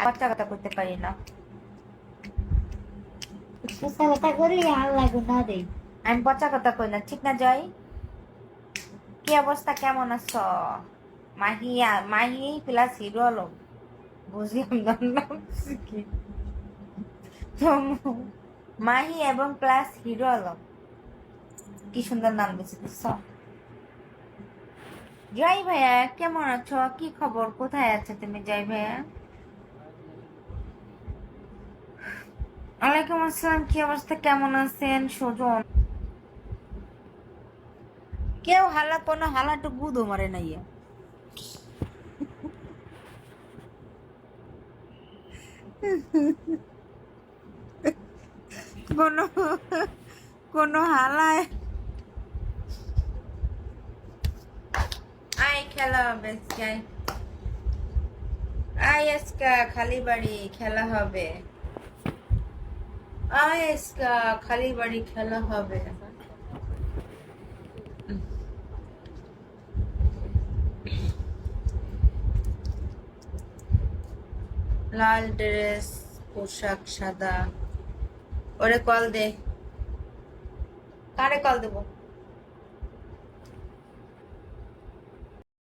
পচা কথা করতে পারি না। পচা কথা করলে আল্লাহ গুনাহ দেই। আমি পচা কথা কই না, ঠিক না জয়? কি অবস্থা, কেমন আছো? মাহি মাহি প্লাস হিরো আলম, বুঝলাম না কি। মাহি এবং প্লাস হিরো আলম, কি সুন্দর নাম দিয়েছে দেখছো? জয় ভাইয়া কেমন আছো, কি খবর, কোথায় আছো তুমি জয় ভাইয়া? ওয়ালাইকুম আসসালাম, কি অবস্থা, কেমন আছেন সুজন? কেউ হালা, কোনো হালাটু গুদো মারে নাই। কোনো কোনো হালায় আয় খেলা হবে আজকে, আয় আজকে খালি বাড়ি খেলা হবে, আয় আজকে খালি বাড়ি খেলা হবে। লাল ড্রেস, পোশাক সাদা। ওরে কল দে, কারে কল দেবো?